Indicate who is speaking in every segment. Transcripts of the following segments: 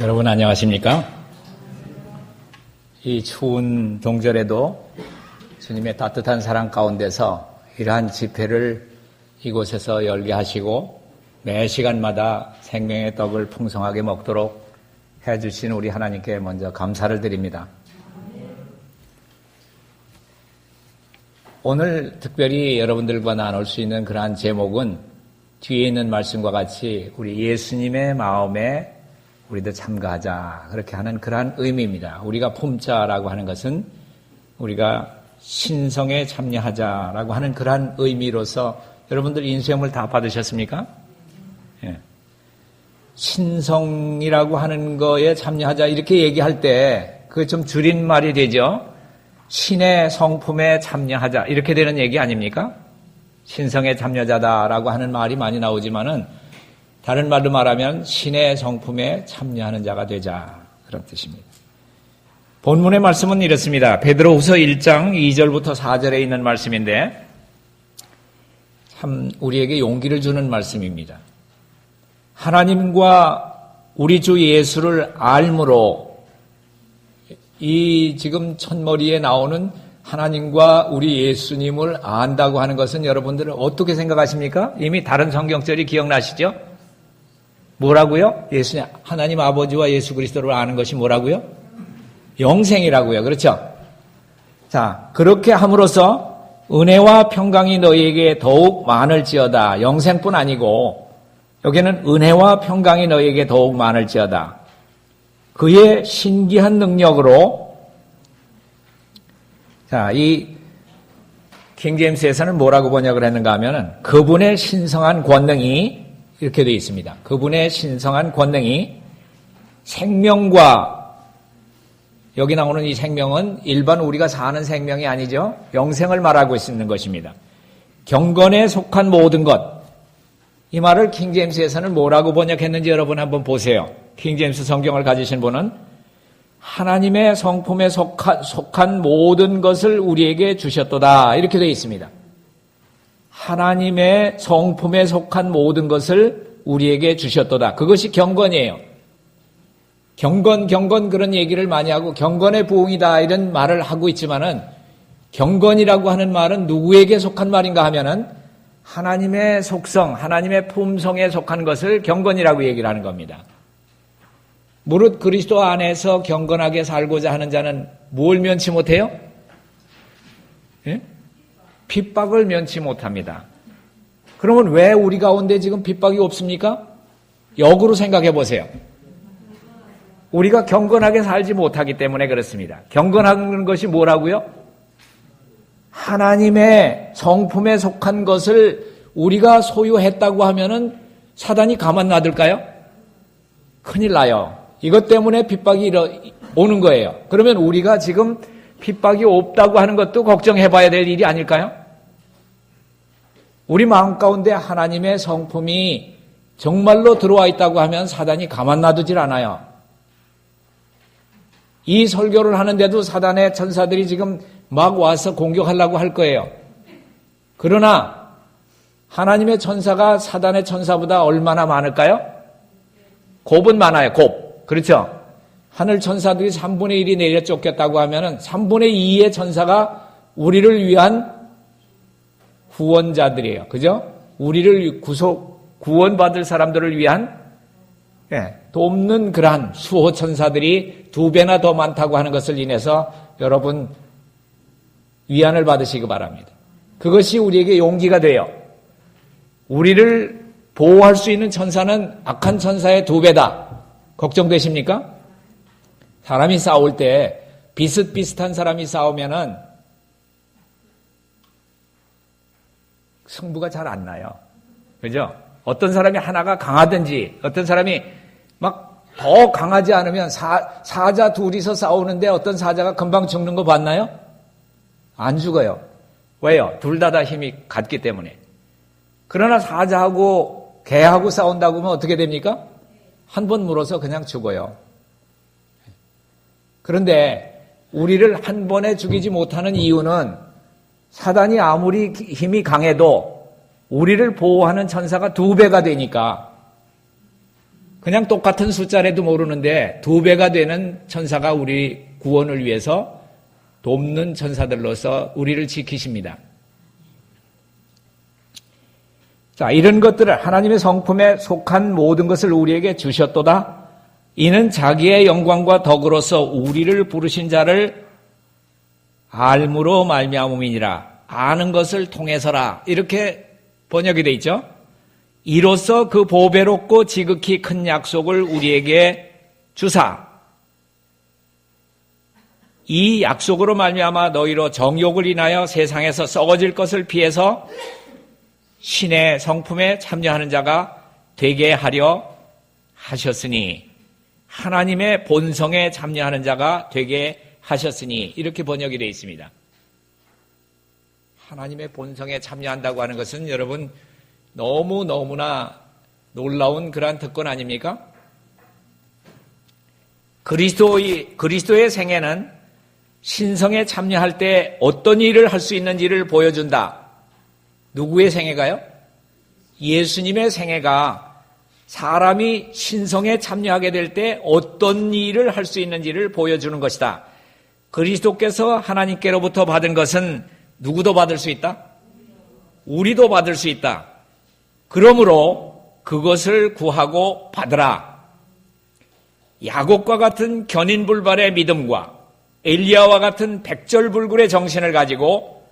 Speaker 1: 여러분 안녕하십니까? 이 추운 동절에도 주님의 따뜻한 사랑 가운데서 이러한 집회를 이곳에서 열게 하시고 매 시간마다 생명의 떡을 풍성하게 먹도록 해주신 우리 하나님께 먼저 감사를 드립니다. 오늘 특별히 여러분들과 나눌 수 있는 그러한 제목은 뒤에 있는 말씀과 같이 우리 예수님의 마음에 우리도 참가하자 그렇게 하는 그러한 의미입니다. 우리가 품자라고 하는 것은 우리가 신성에 참여하자라고 하는 그러한 의미로서 여러분들 인수염을 다 받으셨습니까? 예. 신성이라고 하는 거에 참여하자 이렇게 얘기할 때 그게 좀 줄인 말이 되죠. 신의 성품에 참여하자 이렇게 되는 얘기 아닙니까? 신성의 참여자다라고 하는 말이 많이 나오지만은 다른 말로 말하면 신의 성품에 참여하는 자가 되자 그런 뜻입니다. 본문의 말씀은 이렇습니다. 베드로후서 1장 2절부터 4절에 있는 말씀인데 참 우리에게 용기를 주는 말씀입니다. 하나님과 우리 주 예수를 알므로 이 지금 첫머리에 나오는 하나님과 우리 예수님을 안다고 하는 것은 여러분들은 어떻게 생각하십니까? 이미 다른 성경절이 기억나시죠? 뭐라고요? 예수님, 하나님 아버지와 예수 그리스도를 아는 것이 뭐라고요? 영생이라고요. 그렇죠? 자, 그렇게 함으로써 은혜와 평강이 너희에게 더욱 많을지어다. 영생뿐 아니고 여기는 은혜와 평강이 너희에게 더욱 많을지어다. 그의 신기한 능력으로 자, 이 킹제임스에서는 뭐라고 번역을 했는가 하면은 그분의 신성한 권능이 이렇게 되어 있습니다. 그분의 신성한 권능이 생명과 여기 나오는 이 생명은 일반 우리가 사는 생명이 아니죠. 영생을 말하고 있는 것입니다. 경건에 속한 모든 것. 이 말을 킹제임스에서는 뭐라고 번역했는지 여러분 한번 보세요. 킹제임스 성경을 가지신 분은 하나님의 성품에 속한 모든 것을 우리에게 주셨도다. 이렇게 되어 있습니다. 하나님의 성품에 속한 모든 것을 우리에게 주셨도다. 그것이 경건이에요. 경건 그런 얘기를 많이 하고 경건의 부흥이다 이런 말을 하고 있지만은 경건이라고 하는 말은 누구에게 속한 말인가 하면은 하나님의 속성, 하나님의 품성에 속한 것을 경건이라고 얘기를 하는 겁니다. 무릇 그리스도 안에서 경건하게 살고자 하는 자는 뭘 면치 못해요? 예? 핍박을 면치 못합니다. 그러면 왜 우리 가운데 지금 핍박이 없습니까? 역으로 생각해 보세요. 우리가 경건하게 살지 못하기 때문에 그렇습니다. 경건한 것이 뭐라고요? 하나님의 성품에 속한 것을 우리가 소유했다고 하면은 사단이 가만 놔둘까요? 큰일 나요. 이것 때문에 핍박이 오는 거예요. 그러면 우리가 지금 핍박이 없다고 하는 것도 걱정해 봐야 될 일이 아닐까요? 우리 마음 가운데 하나님의 성품이 정말로 들어와 있다고 하면 사단이 가만 놔두질 않아요. 이 설교를 하는데도 사단의 천사들이 지금 막 와서 공격하려고 할 거예요. 그러나 하나님의 천사가 사단의 천사보다 얼마나 많을까요? 곱은 많아요. 곱. 그렇죠? 하늘 천사들이 3분의 1이 내려 쫓겼다고 하면은 3분의 2의 천사가 우리를 위한 구원자들이에요. 그죠? 우리를 구원받을 사람들을 위한 돕는 그러한 수호 천사들이 2배나 더 많다고 하는 것을 인해서 여러분 위안을 받으시기 바랍니다. 그것이 우리에게 용기가 돼요. 우리를 보호할 수 있는 천사는 악한 천사의 2배다. 걱정되십니까? 사람이 싸울 때 비슷비슷한 사람이 싸우면은 승부가 잘 안 나요. 그죠? 어떤 사람이 하나가 강하든지 어떤 사람이 막 더 강하지 않으면 사자 둘이서 싸우는데 어떤 사자가 금방 죽는 거 봤나요? 안 죽어요. 왜요? 둘 다 힘이 같기 때문에. 그러나 사자하고 개하고 싸운다고 하면 어떻게 됩니까? 한 번 물어서 그냥 죽어요. 그런데 우리를 한 번에 죽이지 못하는 이유는 사단이 아무리 힘이 강해도 우리를 보호하는 천사가 2배가 되니까 그냥 똑같은 숫자라도 모르는데 2배가 되는 천사가 우리 구원을 위해서 돕는 천사들로서 우리를 지키십니다. 자, 이런 것들을 하나님의 성품에 속한 모든 것을 우리에게 주셨도다. 이는 자기의 영광과 덕으로서 우리를 부르신 자를 알므로 말미암음이니라. 아는 것을 통해서라. 이렇게 번역이 되어 있죠. 이로써 그 보배롭고 지극히 큰 약속을 우리에게 주사 이 약속으로 말미암아 너희로 정욕을 인하여 세상에서 썩어질 것을 피해서 신의 성품에 참여하는 자가 되게 하려 하셨으니 하나님의 본성에 참여하는 자가 되게 하셨으니 이렇게 번역이 되어 있습니다. 하나님의 본성에 참여한다고 하는 것은 여러분 너무나 놀라운 그러한 특권 아닙니까? 그리스도의 생애는 신성에 참여할 때 어떤 일을 할 수 있는지를 보여준다. 누구의 생애가요? 예수님의 생애가 사람이 신성에 참여하게 될 때 어떤 일을 할 수 있는지를 보여주는 것이다. 그리스도께서 하나님께로부터 받은 것은 누구도 받을 수 있다? 우리도 받을 수 있다. 그러므로 그것을 구하고 받으라. 야곱과 같은 견인불발의 믿음과 엘리야와 같은 백절불굴의 정신을 가지고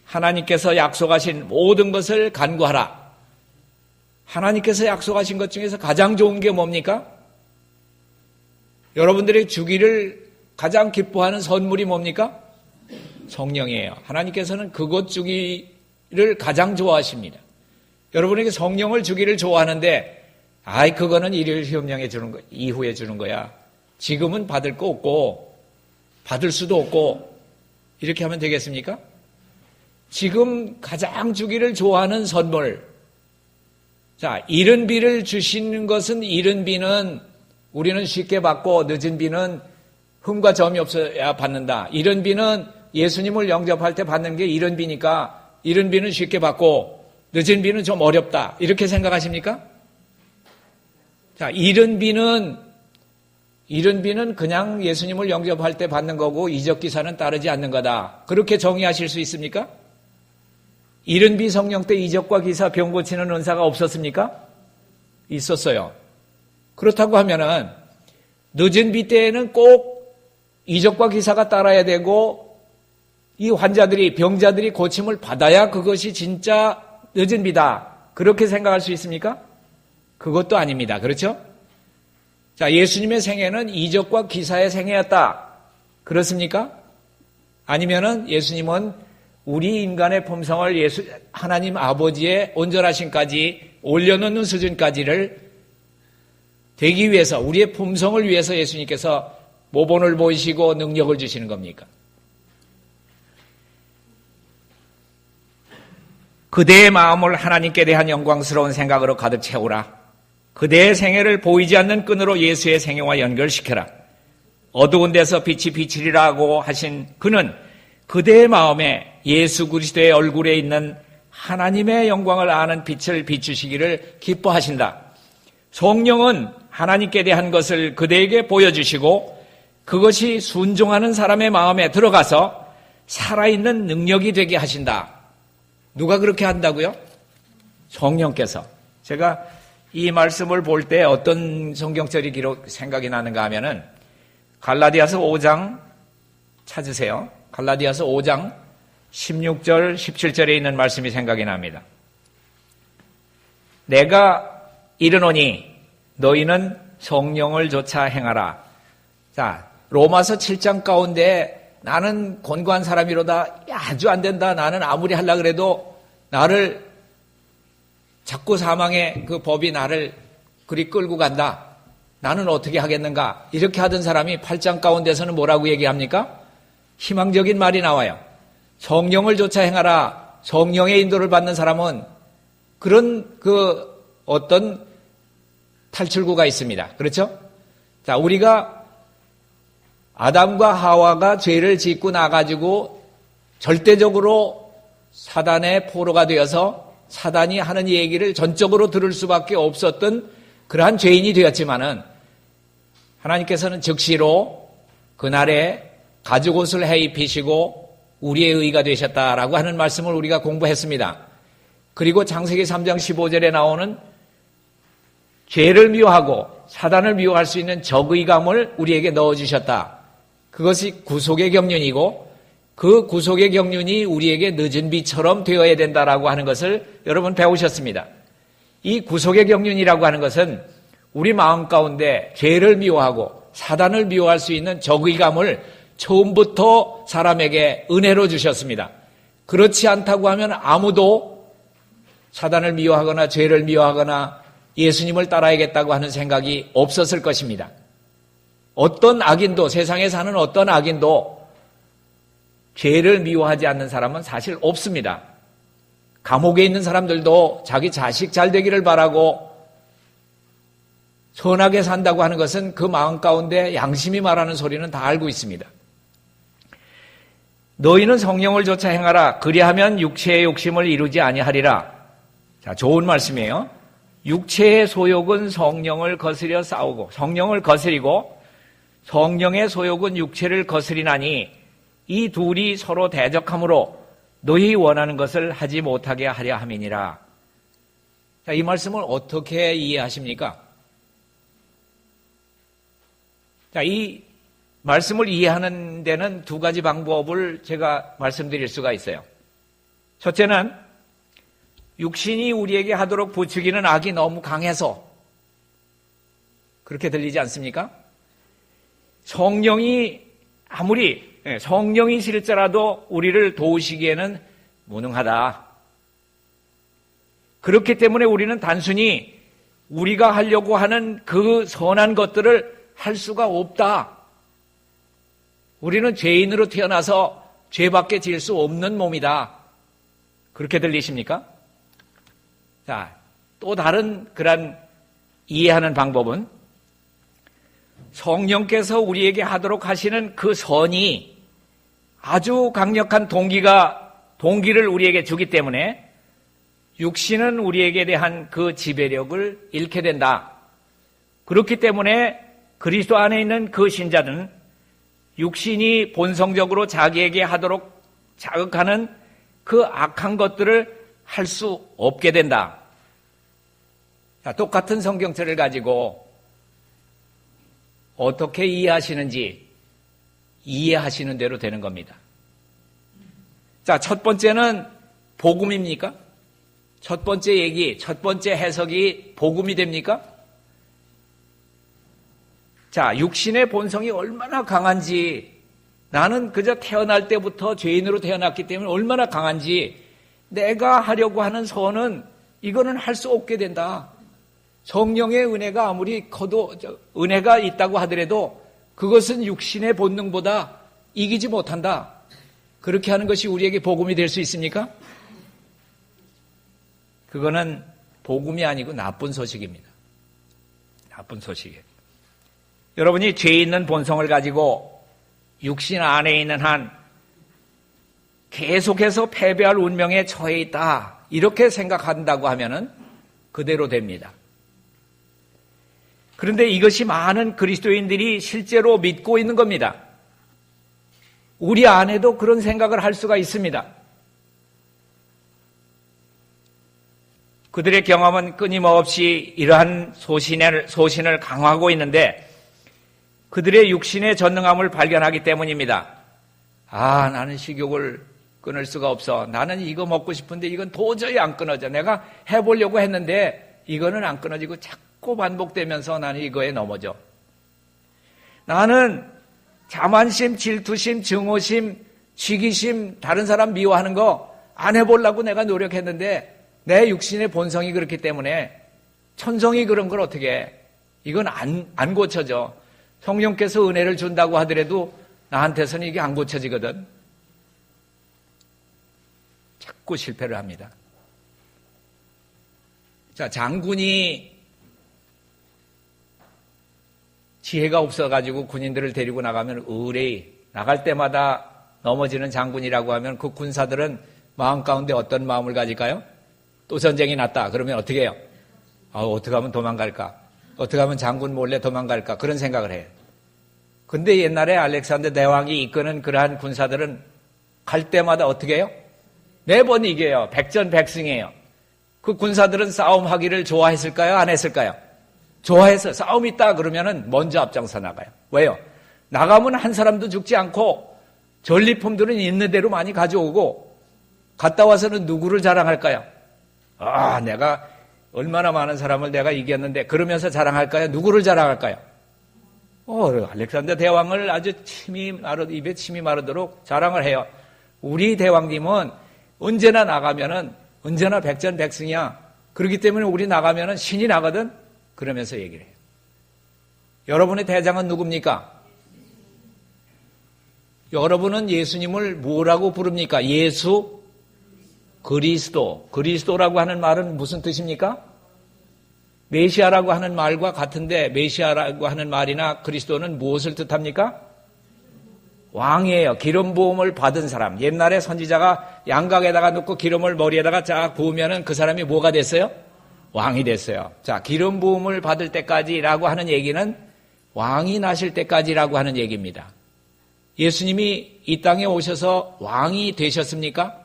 Speaker 1: 하나님께서 약속하신 모든 것을 간구하라. 하나님께서 약속하신 것 중에서 가장 좋은 게 뭡니까? 여러분들이 주기를 가장 기뻐하는 선물이 뭡니까? 성령이에요. 하나님께서는 그것 주기를 가장 좋아하십니다. 여러분에게 성령을 주기를 좋아하는데 그거는 일요일 협령에 주는 거, 이후에 주는 거야. 지금은 받을 거 없고 받을 수도 없고 이렇게 하면 되겠습니까? 지금 가장 주기를 좋아하는 선물. 자, 이른 비를 주시는 것은 이른 비는 우리는 쉽게 받고 늦은 비는 흠과 점이 없어야 받는다. 이른 비는 예수님을 영접할 때 받는 게 이른 비니까 이른 비는 쉽게 받고 늦은 비는 좀 어렵다. 이렇게 생각하십니까? 자, 이른 비는 그냥 예수님을 영접할 때 받는 거고 이적 기사는 따르지 않는 거다. 그렇게 정의하실 수 있습니까? 이른 비 성령 때 이적과 기사 병 고치는 은사가 없었습니까? 있었어요. 그렇다고 하면은 늦은 비 때에는 꼭 이적과 기사가 따라야 되고 이 환자들이 병자들이 고침을 받아야 그것이 진짜 늦은 비다. 그렇게 생각할 수 있습니까? 그것도 아닙니다. 그렇죠? 자, 예수님의 생애는 이적과 기사의 생애였다. 그렇습니까? 아니면은 예수님은 우리 인간의 품성을 하나님 아버지의 온전하심까지 올려놓는 수준까지를 되기 위해서 우리의 품성을 위해서 예수님께서 모본을 보이시고 능력을 주시는 겁니까? 그대의 마음을 하나님께 대한 영광스러운 생각으로 가득 채우라. 그대의 생애를 보이지 않는 끈으로 예수의 생애와 연결시켜라. 어두운 데서 빛이 비치리라고 하신 그는 그대의 마음에 예수 그리스도의 얼굴에 있는 하나님의 영광을 아는 빛을 비추시기를 기뻐하신다. 성령은 하나님께 대한 것을 그대에게 보여주시고 그것이 순종하는 사람의 마음에 들어가서 살아있는 능력이 되게 하신다. 누가 그렇게 한다고요? 성령께서. 제가 이 말씀을 볼 때 어떤 성경절이 생각이 나는가 하면은 갈라디아서 5장 찾으세요. 갈라디아서 5장 16절 17절에 있는 말씀이 생각이 납니다. 내가 이르노니 너희는 성령을 조차 행하라. 자, 로마서 7장 가운데 나는 곤고한 사람이로다. 아주 안 된다. 나는 아무리 하려고 그래도 나를 자꾸 사망의 그 법이 나를 그리 끌고 간다. 나는 어떻게 하겠는가? 이렇게 하던 사람이 8장 가운데서는 뭐라고 얘기합니까? 희망적인 말이 나와요. 성령을 조차 행하라. 성령의 인도를 받는 사람은 그런 어떤 탈출구가 있습니다. 그렇죠? 자, 우리가 아담과 하와가 죄를 짓고 나가지고 절대적으로 사단의 포로가 되어서 사단이 하는 얘기를 전적으로 들을 수밖에 없었던 그러한 죄인이 되었지만은 하나님께서는 즉시로 그날에 가죽옷을 해 입히시고 우리의 의가 되셨다라고 하는 말씀을 우리가 공부했습니다. 그리고 창세기 3장 15절에 나오는 죄를 미워하고 사단을 미워할 수 있는 적의감을 우리에게 넣어주셨다. 그것이 구속의 경륜이고 그 구속의 경륜이 우리에게 늦은 비처럼 되어야 된다라고 하는 것을 여러분 배우셨습니다. 이 구속의 경륜이라고 하는 것은 우리 마음 가운데 죄를 미워하고 사단을 미워할 수 있는 적의감을 처음부터 사람에게 은혜로 주셨습니다. 그렇지 않다고 하면 아무도 사단을 미워하거나 죄를 미워하거나 예수님을 따라야겠다고 하는 생각이 없었을 것입니다. 어떤 악인도, 세상에 사는 어떤 악인도 죄를 미워하지 않는 사람은 사실 없습니다. 감옥에 있는 사람들도 자기 자식 잘 되기를 바라고 선하게 산다고 하는 것은 그 마음 가운데 양심이 말하는 소리는 다 알고 있습니다. 너희는 성령을 좇아 행하라. 그리하면 육체의 욕심을 이루지 아니하리라. 자, 좋은 말씀이에요. 육체의 소욕은 성령을 거스려 싸우고 성령을 거스리고 성령의 소욕은 육체를 거스리나니 이 둘이 서로 대적하므로 너희 원하는 것을 하지 못하게 하려 함이니라. 자, 이 말씀을 어떻게 이해하십니까? 자, 이 말씀을 이해하는 데는 두 가지 방법을 제가 말씀드릴 수가 있어요. 첫째는 육신이 우리에게 하도록 부추기는 악이 너무 강해서 그렇게 들리지 않습니까? 성령이 실제라도 우리를 도우시기에는 무능하다. 그렇기 때문에 우리는 단순히 우리가 하려고 하는 그 선한 것들을 할 수가 없다. 우리는 죄인으로 태어나서 죄밖에 지을 수 없는 몸이다. 그렇게 들리십니까? 자, 또 다른 그런 이해하는 방법은 성령께서 우리에게 하도록 하시는 그 선이 아주 강력한 동기를 우리에게 주기 때문에 육신은 우리에게 대한 그 지배력을 잃게 된다. 그렇기 때문에 그리스도 안에 있는 그 신자는 육신이 본성적으로 자기에게 하도록 자극하는 그 악한 것들을 할 수 없게 된다. 자, 똑같은 성경책을 가지고 어떻게 이해하시는지 이해하시는 대로 되는 겁니다. 자, 첫 번째는 복음입니까? 첫 번째 얘기, 첫 번째 해석이 복음이 됩니까? 자, 육신의 본성이 얼마나 강한지 나는 그저 태어날 때부터 죄인으로 태어났기 때문에 얼마나 강한지 내가 하려고 하는 선은 이거는 할 수 없게 된다. 성령의 은혜가 아무리 커도 은혜가 있다고 하더라도 그것은 육신의 본능보다 이기지 못한다. 그렇게 하는 것이 우리에게 복음이 될 수 있습니까? 그거는 복음이 아니고 나쁜 소식입니다. 나쁜 소식이에요. 여러분이 죄 있는 본성을 가지고 육신 안에 있는 한 계속해서 패배할 운명에 처해 있다. 이렇게 생각한다고 하면은 그대로 됩니다. 그런데 이것이 많은 그리스도인들이 실제로 믿고 있는 겁니다. 우리 안에도 그런 생각을 할 수가 있습니다. 그들의 경험은 끊임없이 이러한 소신을 강화하고 있는데 그들의 육신의 전능함을 발견하기 때문입니다. 아, 나는 식욕을 끊을 수가 없어. 나는 이거 먹고 싶은데 이건 도저히 안 끊어져. 내가 해보려고 했는데 이거는 안 끊어지고 자꾸 반복되면서 나는 이거에 넘어져. 나는 자만심, 질투심, 증오심, 시기심, 다른 사람 미워하는 거 안 해보려고 내가 노력했는데 내 육신의 본성이 그렇기 때문에 천성이 그런 걸 어떻게 해. 이건 안 고쳐져. 성령께서 은혜를 준다고 하더라도 나한테서는 이게 안 고쳐지거든. 자꾸 실패를 합니다. 자, 장군이 지혜가 없어가지고 군인들을 데리고 나가면 의뢰이 나갈 때마다 넘어지는 장군이라고 하면 그 군사들은 마음 가운데 어떤 마음을 가질까요? 또 전쟁이 났다. 그러면 어떻게 해요? 어떻게 하면 도망갈까? 어떻게 하면 장군 몰래 도망갈까 그런 생각을 해요. 근데 옛날에 알렉산더 대왕이 이끄는 그러한 군사들은 갈 때마다 어떻게 해요? 매번 이겨요. 백전백승이에요. 그 군사들은 싸움하기를 좋아했을까요? 안 했을까요? 좋아해서 싸움 있다 그러면은 먼저 앞장서 나가요. 왜요? 나가면 한 사람도 죽지 않고 전리품들은 있는 대로 많이 가져오고 갔다 와서는 누구를 자랑할까요? 아, 내가 얼마나 많은 사람을 내가 이겼는데 그러면서 자랑할까요? 누구를 자랑할까요? 알렉산더 대왕을 아주 입에 침이 마르도록 자랑을 해요. 우리 대왕님은 언제나 나가면은 언제나 백전백승이야. 그렇기 때문에 우리 나가면은 신이 나거든. 그러면서 얘기를 해요. 여러분의 대장은 누굽니까? 여러분은 예수님을 뭐라고 부릅니까? 예수 그리스도. 그리스도라고 하는 말은 무슨 뜻입니까? 메시아라고 하는 말과 같은데 메시아라고 하는 말이나 그리스도는 무엇을 뜻합니까? 왕이에요. 기름 부음을 받은 사람. 옛날에 선지자가 양각에다가 넣고 기름을 머리에다가 쫙 부으면은 그 사람이 뭐가 됐어요? 왕이 됐어요. 자, 기름 부음을 받을 때까지라고 하는 얘기는 왕이 나실 때까지라고 하는 얘기입니다. 예수님이 이 땅에 오셔서 왕이 되셨습니까?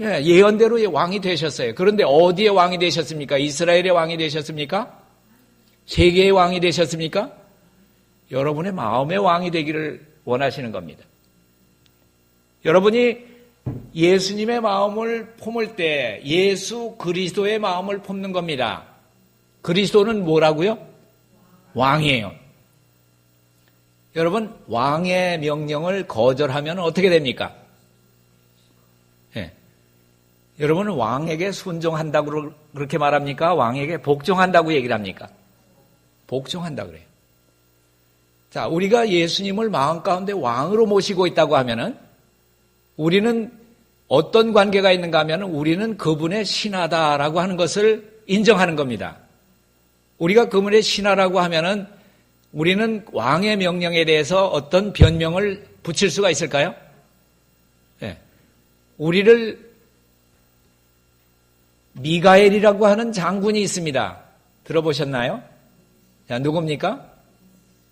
Speaker 1: 예언대로 왕이 되셨어요. 그런데 어디에 왕이 되셨습니까? 이스라엘의 왕이 되셨습니까? 세계의 왕이 되셨습니까? 여러분의 마음의 왕이 되기를 원하시는 겁니다. 여러분이 예수님의 마음을 품을 때 예수 그리스도의 마음을 품는 겁니다. 그리스도는 뭐라고요? 왕이에요. 여러분, 왕의 명령을 거절하면 어떻게 됩니까? 여러분은 왕에게 순종한다고 그렇게 말합니까? 왕에게 복종한다고 얘기를 합니까? 복종한다고 그래요. 자, 우리가 예수님을 마음 가운데 왕으로 모시고 있다고 하면은 우리는 어떤 관계가 있는가 하면은 우리는 그분의 신하다라고 하는 것을 인정하는 겁니다. 우리가 그분의 신하라고 하면은 우리는 왕의 명령에 대해서 어떤 변명을 붙일 수가 있을까요? 우리를 미가엘이라고 하는 장군이 있습니다. 들어보셨나요? 자, 누굽니까?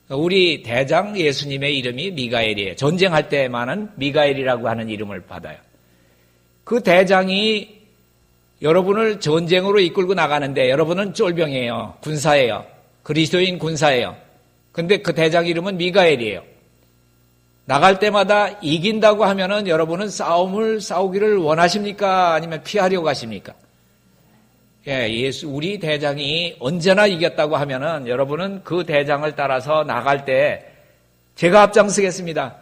Speaker 1: 우리 대장 예수님의 이름이 미가엘이에요. 전쟁할 때만은 미가엘이라고 하는 이름을 받아요. 그 대장이 여러분을 전쟁으로 이끌고 나가는데 여러분은 쫄병이에요. 군사예요. 그리스도인 군사예요. 근데 그 대장 이름은 미가엘이에요. 나갈 때마다 이긴다고 하면은 여러분은 싸우기를 원하십니까? 아니면 피하려고 하십니까? 우리 대장이 언제나 이겼다고 하면은 여러분은 그 대장을 따라서 나갈 때 제가 앞장서겠습니다.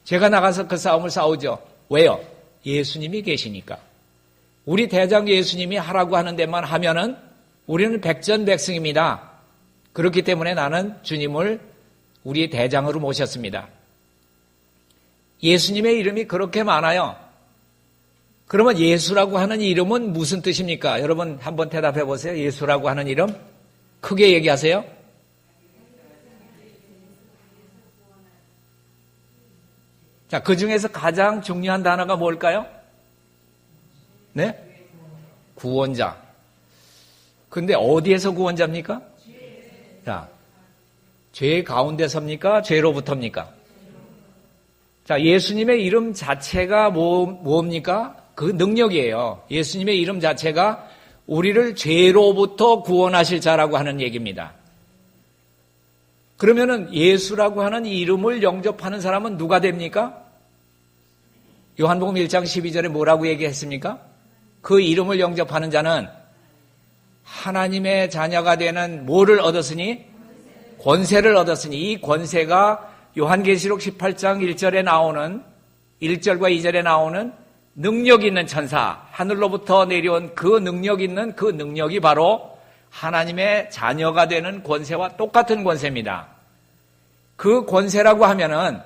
Speaker 1: 제가 나가서 그 싸움을 싸우죠. 왜요? 예수님이 계시니까. 우리 대장 예수님이 하라고 하는 데만 하면은 우리는 백전백승입니다. 그렇기 때문에 나는 주님을 우리의 대장으로 모셨습니다. 예수님의 이름이 그렇게 많아요. 그러면 예수라고 하는 이름은 무슨 뜻입니까? 여러분 한번 대답해 보세요. 예수라고 하는 이름 크게 얘기하세요. 자, 그 중에서 가장 중요한 단어가 뭘까요? 네? 구원자. 근데 어디에서 구원자입니까? 자, 죄 가운데서입니까? 죄로부터입니까? 자, 예수님의 이름 자체가 뭡니까? 그 능력이에요. 예수님의 이름 자체가 우리를 죄로부터 구원하실 자라고 하는 얘기입니다. 그러면은 예수라고 하는 이름을 영접하는 사람은 누가 됩니까? 요한복음 1장 12절에 뭐라고 얘기했습니까? 그 이름을 영접하는 자는 하나님의 자녀가 되는 뭐를 얻었으니? 권세를 얻었으니 이 권세가 요한계시록 18장 1절에 나오는 1절과 2절에 나오는 능력 있는 천사, 하늘로부터 내려온 그 능력 있는 그 능력이 바로 하나님의 자녀가 되는 권세와 똑같은 권세입니다. 그 권세라고 하면은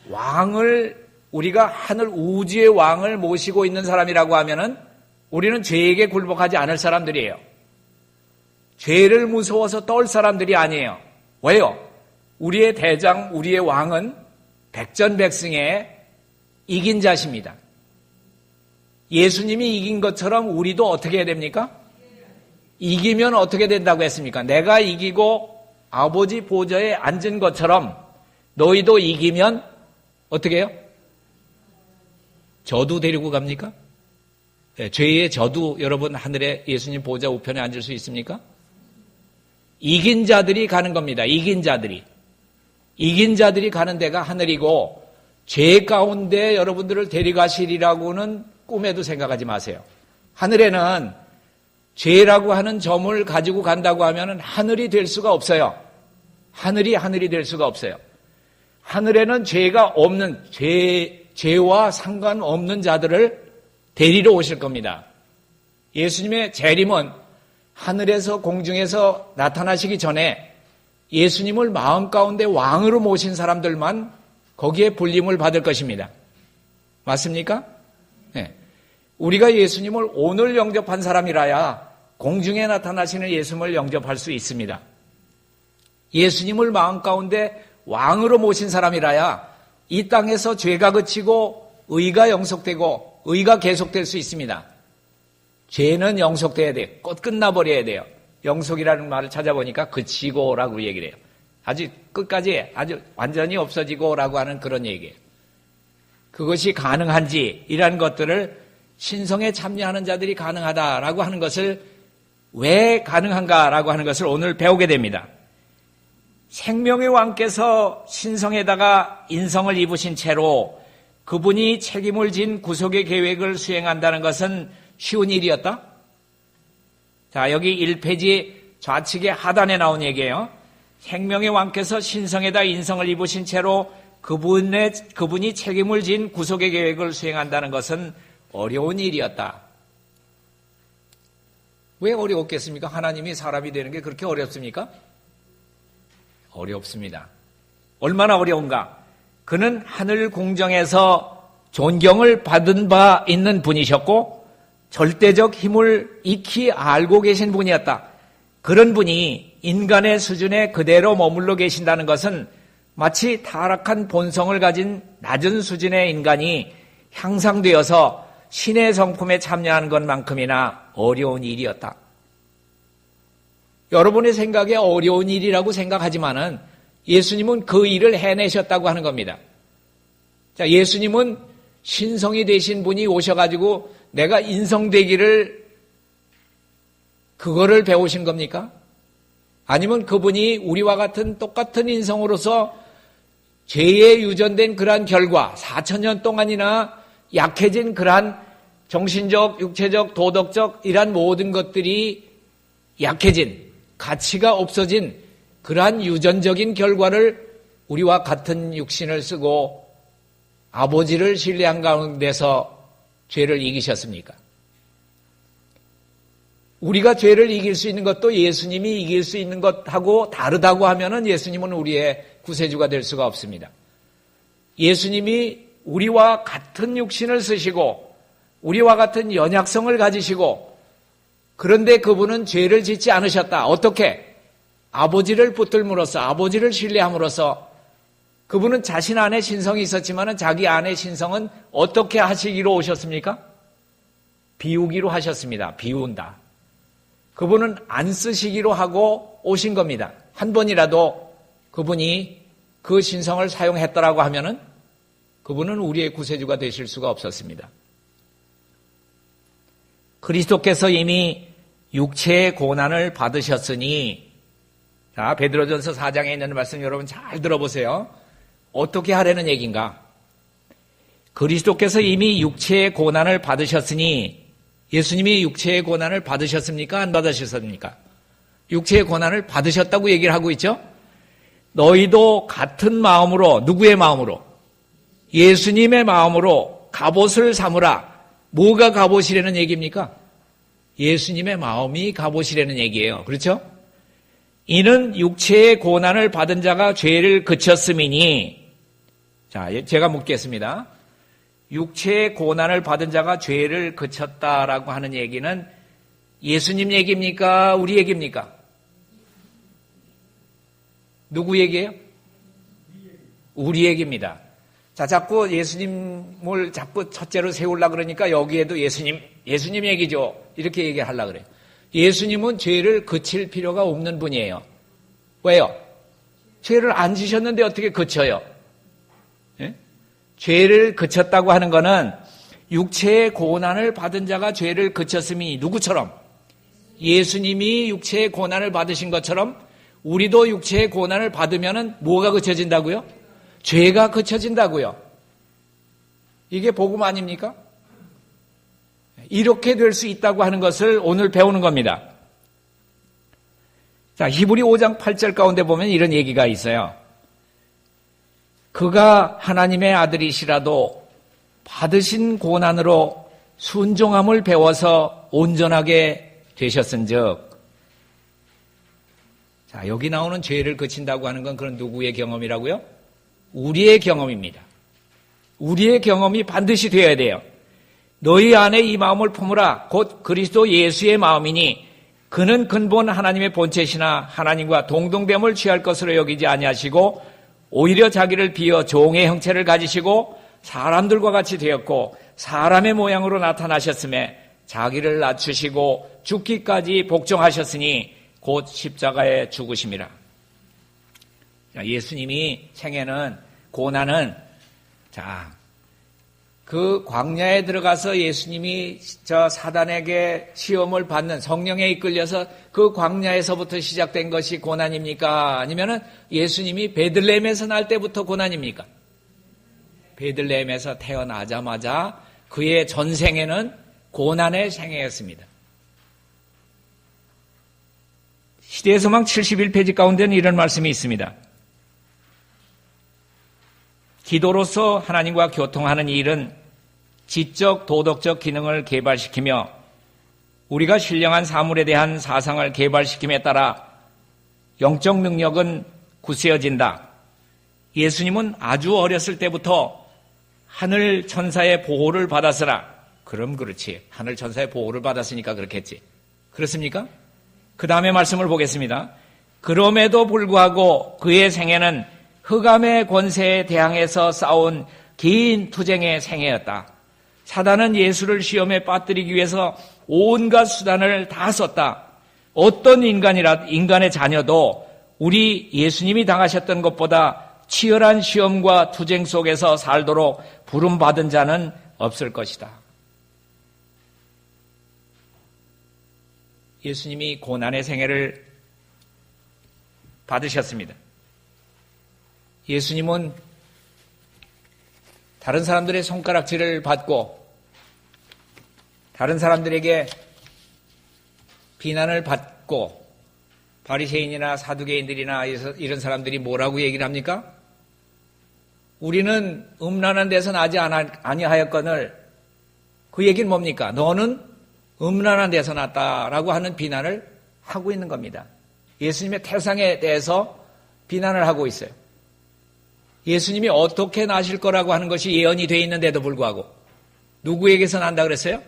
Speaker 1: 왕을 우리가 하늘 우주의 왕을 모시고 있는 사람이라고 하면은 우리는 죄에게 굴복하지 않을 사람들이에요. 죄를 무서워서 떨 사람들이 아니에요. 왜요? 우리의 대장, 우리의 왕은 백전백승에 이긴 자십니다. 예수님이 이긴 것처럼 우리도 어떻게 해야 됩니까? 이기면 어떻게 된다고 했습니까? 내가 이기고 아버지 보좌에 앉은 것처럼 너희도 이기면 어떻게 해요? 저도 데리고 갑니까? 네, 죄의 저도 여러분 하늘에 예수님 보좌 우편에 앉을 수 있습니까? 이긴 자들이 가는 겁니다. 이긴 자들이. 이긴 자들이 가는 데가 하늘이고 죄 가운데 여러분들을 데려가시리라고는 꿈에도 생각하지 마세요. 하늘에는 죄라고 하는 점을 가지고 간다고 하면 하늘이 될 수가 없어요. 하늘이 될 수가 없어요. 하늘에는 죄가 없는, 죄와 상관없는 자들을 데리러 오실 겁니다. 예수님의 재림은 하늘에서 공중에서 나타나시기 전에 예수님을 마음 가운데 왕으로 모신 사람들만 거기에 불림을 받을 것입니다. 맞습니까? 네. 우리가 예수님을 오늘 영접한 사람이라야 공중에 나타나시는 예수님을 영접할 수 있습니다. 예수님을 마음 가운데 왕으로 모신 사람이라야 이 땅에서 죄가 그치고 의가 영속되고 의가 계속될 수 있습니다. 죄는 영속돼야 돼요. 곧 끝나버려야 돼요. 영속이라는 말을 찾아보니까 그치고라고 얘기를 해요. 아주 끝까지 아주 완전히 없어지고라고 하는 그런 얘기예요. 그것이 가능한지 이런 것들을 신성에 참여하는 자들이 가능하다라고 하는 것을 왜 가능한가라고 하는 것을 오늘 배우게 됩니다. 생명의 왕께서 신성에다가 인성을 입으신 채로 그분이 책임을 진 구속의 계획을 수행한다는 것은 쉬운 일이었다? 자, 여기 1페이지 좌측의 하단에 나온 얘기예요. 생명의 왕께서 신성에다 인성을 입으신 채로 그분이 책임을 진 구속의 계획을 수행한다는 것은 어려운 일이었다. 왜 어려웠겠습니까? 하나님이 사람이 되는 게 그렇게 어렵습니까? 어렵습니다. 얼마나 어려운가? 그는 하늘 궁정에서 존경을 받은 바 있는 분이셨고 절대적 힘을 익히 알고 계신 분이었다. 그런 분이 인간의 수준에 그대로 머물러 계신다는 것은 마치 타락한 본성을 가진 낮은 수준의 인간이 향상되어서 신의 성품에 참여하는 것만큼이나 어려운 일이었다. 여러분의 생각에 어려운 일이라고 생각하지만은 예수님은 그 일을 해내셨다고 하는 겁니다. 자, 예수님은 신성이 되신 분이 오셔가지고 내가 인성되기를 그거를 배우신 겁니까? 아니면 그분이 우리와 같은 똑같은 인성으로서 죄에 유전된 그러한 결과 4,000년 동안이나 약해진 그러한 정신적, 육체적, 도덕적 이러한 모든 것들이 약해진 가치가 없어진 그러한 유전적인 결과를 우리와 같은 육신을 쓰고 아버지를 신뢰한 가운데서 죄를 이기셨습니까? 우리가 죄를 이길 수 있는 것도 예수님이 이길 수 있는 것하고 다르다고 하면은 예수님은 우리의 구세주가 될 수가 없습니다. 예수님이 우리와 같은 육신을 쓰시고 우리와 같은 연약성을 가지시고 그런데 그분은 죄를 짓지 않으셨다. 어떻게? 아버지를 붙들므로써 아버지를 신뢰함으로써 그분은 자신 안에 신성이 있었지만 자기 안의 신성은 어떻게 하시기로 오셨습니까? 비우기로 하셨습니다. 비운다. 그분은 안 쓰시기로 하고 오신 겁니다. 한 번이라도 그분이 그 신성을 사용했더라고 하면은 그분은 우리의 구세주가 되실 수가 없었습니다. 그리스도께서 이미 육체의 고난을 받으셨으니, 자, 베드로전서 4장에 있는 말씀 여러분 잘 들어보세요. 어떻게 하려는 얘기인가? 그리스도께서 이미 육체의 고난을 받으셨으니, 예수님이 육체의 고난을 받으셨습니까? 안 받으셨습니까? 육체의 고난을 받으셨다고 얘기를 하고 있죠? 너희도 같은 마음으로, 누구의 마음으로? 예수님의 마음으로 갑옷을 삼으라. 뭐가 갑옷이라는 얘기입니까? 예수님의 마음이 갑옷이라는 얘기예요. 그렇죠? 이는 육체의 고난을 받은 자가 죄를 그쳤음이니, 자, 제가 묻겠습니다. 육체의 고난을 받은 자가 죄를 그쳤다라고 하는 얘기는 예수님 얘기입니까? 우리 얘기입니까? 누구 얘기예요? 우리 얘기입니다. 자, 자꾸 예수님을 자꾸 첫째로 세우려고 그러니까 여기에도 예수님 얘기죠. 이렇게 얘기하려고 그래요. 예수님은 죄를 그칠 필요가 없는 분이에요. 왜요? 죄를 안 지셨는데 어떻게 그쳐요? 예? 죄를 그쳤다고 하는 것은 육체의 고난을 받은 자가 죄를 그쳤음이 누구처럼? 예수님이 육체의 고난을 받으신 것처럼 우리도 육체의 고난을 받으면 뭐가 그쳐진다고요? 죄가 그쳐진다고요. 이게 복음 아닙니까? 이렇게 될 수 있다고 하는 것을 오늘 배우는 겁니다. 자, 히브리 5장 8절 가운데 보면 이런 얘기가 있어요. 그가 하나님의 아들이시라도 받으신 고난으로 순종함을 배워서 온전하게 되셨은즉. 자, 여기 나오는 죄를 그친다고 하는 건 그런 누구의 경험이라고요? 우리의 경험입니다. 우리의 경험이 반드시 되어야 돼요. 너희 안에 이 마음을 품으라. 곧 그리스도 예수의 마음이니 그는 근본 하나님의 본체시나 하나님과 동등됨을 취할 것으로 여기지 아니하시고 오히려 자기를 비어 종의 형체를 가지시고 사람들과 같이 되었고 사람의 모양으로 나타나셨음에 자기를 낮추시고 죽기까지 복종하셨으니 곧 십자가에 죽으심이라. 예수님이 생애는 고난은 그 광야에 들어가서 예수님이 저 사단에게 시험을 받는 성령에 이끌려서 그 광야에서부터 시작된 것이 고난입니까? 아니면은 예수님이 베들레헴에서 날 때부터 고난입니까? 베들레헴에서 태어나자마자 그의 전생에는 고난의 생애였습니다. 시대의 소망 71페이지 가운데는 이런 말씀이 있습니다. 기도로서 하나님과 교통하는 이 일은 지적, 도덕적 기능을 개발시키며 우리가 신령한 사물에 대한 사상을 개발시킴에 따라 영적 능력은 굳세어진다. 예수님은 아주 어렸을 때부터 하늘 천사의 보호를 받았으라. 그럼 그렇지. 하늘 천사의 보호를 받았으니까 그렇겠지. 그렇습니까? 그 다음에 말씀을 보겠습니다. 그럼에도 불구하고 그의 생애는 흑암의 권세에 대항해서 싸운 긴 투쟁의 생애였다. 사단은 예수를 시험에 빠뜨리기 위해서 온갖 수단을 다 썼다. 어떤 인간의 자녀도 우리 예수님이 당하셨던 것보다 치열한 시험과 투쟁 속에서 살도록 부름받은 자는 없을 것이다. 예수님이 고난의 생애를 받으셨습니다. 예수님은 다른 사람들의 손가락질을 받고 다른 사람들에게 비난을 받고 바리새인이나 사두개인들이나 이런 사람들이 뭐라고 얘기를 합니까? 우리는 음란한 데서 나지 아니하였거늘 그 얘기는 뭡니까? 너는 음란한 데서 났다라고 하는 비난을 하고 있는 겁니다. 예수님의 태상에 대해서 비난을 하고 있어요. 예수님이 어떻게 나실 거라고 하는 것이 예언이 되어 있는데도 불구하고 누구에게서 난다 그랬어요?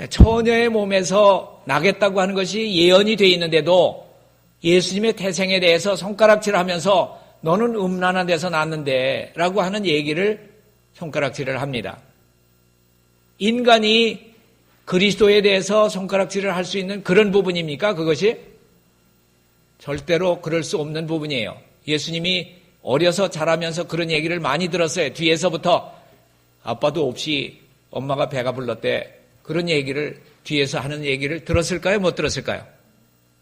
Speaker 1: 처녀의 몸에서 나겠다고 하는 것이 예언이 되어 있는데도 예수님의 태생에 대해서 손가락질을 하면서 너는 음란한 데서 났는데 라고 하는 얘기를 손가락질을 합니다. 인간이 그리스도에 대해서 손가락질을 할 수 있는 그런 부분입니까? 그것이? 절대로 그럴 수 없는 부분이에요. 예수님이 어려서 자라면서 그런 얘기를 많이 들었어요. 뒤에서부터 아빠도 없이 엄마가 배가 불렀대. 그런 얘기를 뒤에서 하는 얘기를 들었을까요? 못 들었을까요?